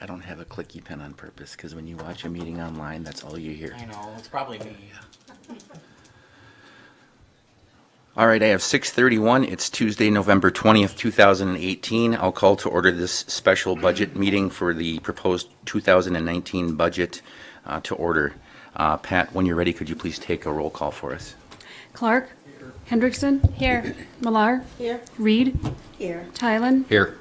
I don't have a clicky pen on purpose because when you watch a meeting online, that's all you hear. I know, it's probably me. All right, I have 6:31. It's Tuesday, November 20th, 2018. I'll call to order this special budget meeting for the proposed 2019 budget to order. Pat, when you're ready, could you please take a roll call for us? Clark. Hendrickson. Here. Millar. Here. Reed. Here. Tylen. Here.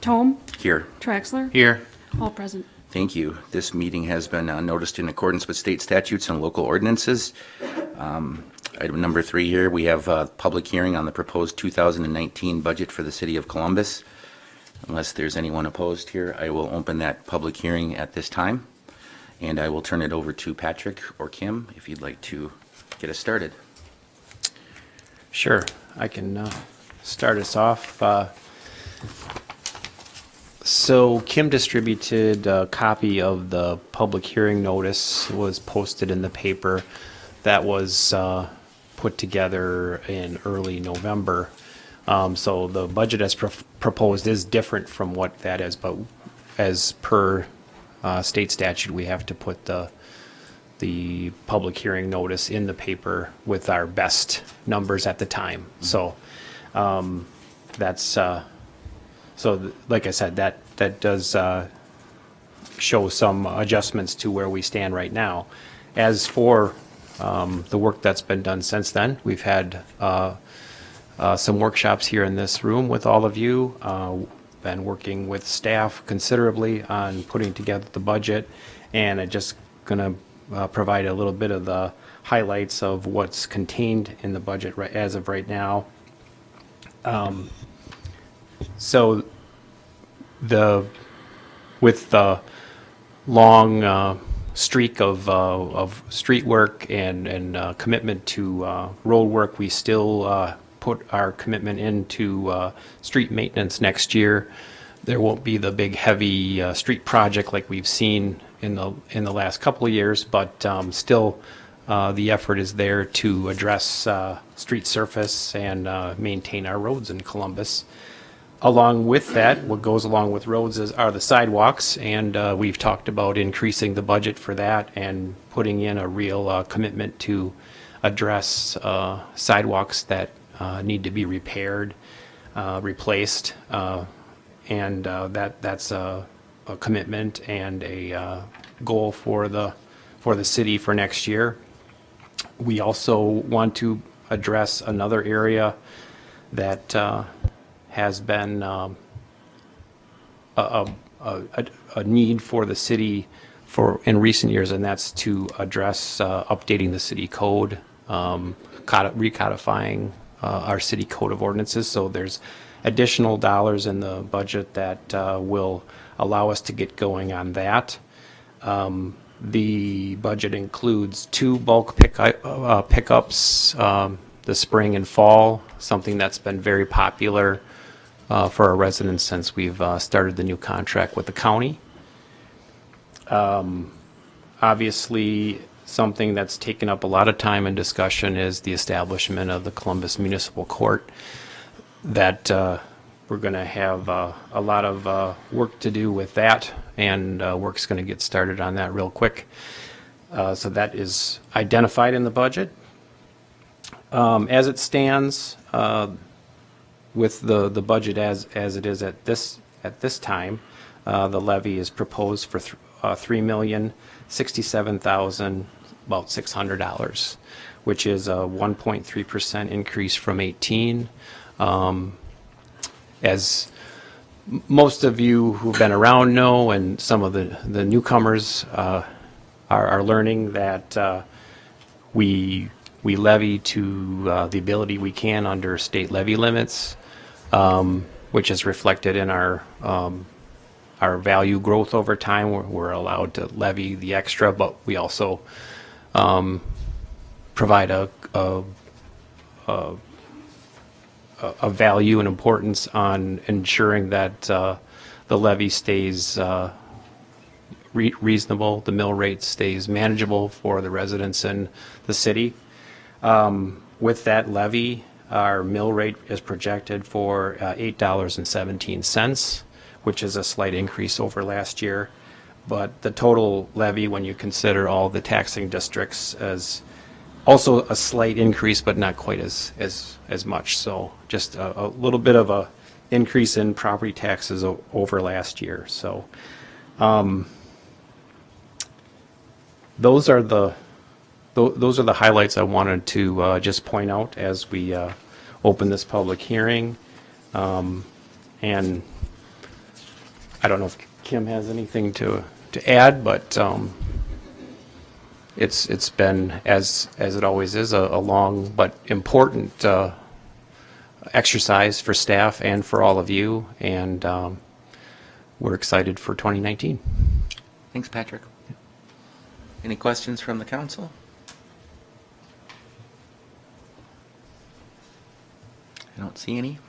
Tome. Here. Traxler. Here. All present. Thank you. This meeting has been noticed in accordance with state statutes and local ordinances. Item number 3 here, we have a public hearing on the proposed 2019 budget for the city of Columbus. Unless there's anyone opposed here, I will open that public hearing at this time. And I will turn it over to Patrick or Kim if you'd like to get us started. Sure, I can start us off. So Kim distributed a copy of the public hearing notice, was posted in the paper. That was put together in early November. So the budget as proposed is different from what that is, but as per state statute, we have to put the public hearing notice in the paper with our best numbers at the time. So that's like I said, that does show some adjustments to where we stand right now. As for the work that's been done since then, we've had some workshops here in this room with all of you. Been working with staff considerably on putting together the budget, and I'm just going to provide a little bit of the highlights of what's contained in the budget as of right now. So with the long streak of street work and commitment to road work, we still put our commitment into street maintenance next year. There won't be the big heavy street project like we've seen in the last couple of years, but still the effort is there to address street surface and maintain our roads in Columbus. Along with that, what goes along with roads are the sidewalks, and we've talked about increasing the budget for that and putting in a real commitment to address sidewalks that need to be repaired, replaced, and that's a commitment and a goal for the city for next year. We also want to address another area that has been a need for the city in recent years, and that's to address updating the city code, recodifying our city code of ordinances. So there's additional dollars in the budget that will allow us to get going on that. The budget includes 2 bulk pickups, the spring and fall, something that's been very popular for our residents since we've started the new contract with the county. Obviously, something that's taken up a lot of time and discussion is the establishment of the Columbus Municipal Court. That we're going to have a lot of work to do with that, and work's going to get started on that real quick. So that is identified in the budget. As it stands, with the budget as it is at this time, the levy is proposed for $3,067,600, which is a 1.3% increase from 18. As most of you who've been around know, and some of the newcomers are learning, that we levy to the ability we can under state levy limits, which is reflected in our value growth over time. We're allowed to levy the extra, but we also provide a value and importance on ensuring that the levy stays reasonable, the mill rate stays manageable for the residents in the city. With that levy, our mill rate is projected for $8.17, which is a slight increase over last year. But the total levy, when you consider all the taxing districts, is also a slight increase, but not quite as much. So just a little bit of a increase in property taxes over last year. So those are the highlights I wanted to just point out as we open this public hearing. And I don't know if Kim has anything to add, but it's been, as it always is, a long but important exercise for staff and for all of you, and we're excited for 2019. Thanks, Patrick. Any questions from the council? I don't see any.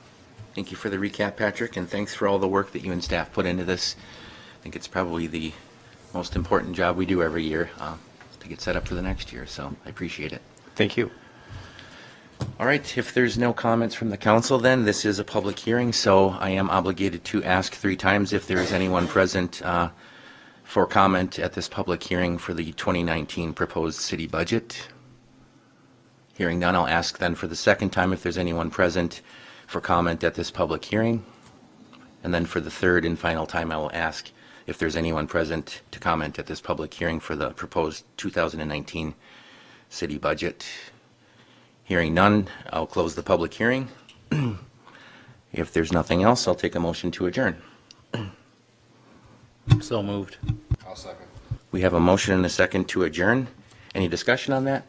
Thank you for the recap, Patrick, and thanks for all the work that you and staff put into this. I think it's probably the most important job we do every year to get set up for the next year, so I appreciate it. Thank you. All right, if there's no comments from the council, then this is a public hearing, so I am obligated to ask 3 times if there is anyone present for comment at this public hearing for the 2019 proposed city budget. Hearing none, I'll ask then for the second time if there's anyone present for comment at this public hearing. And then for the third and final time, I will ask if there's anyone present to comment at this public hearing for the proposed 2019 city budget. Hearing none, I'll close the public hearing. If there's nothing else, I'll take a motion to adjourn. So moved. I'll second. We have a motion and a second to adjourn. Any discussion on that?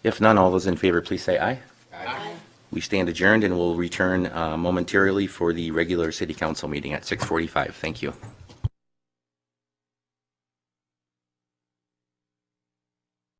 If none, all those in favor, please say aye. Aye. We stand adjourned and will return momentarily for the regular city council meeting at 6:45. Thank you.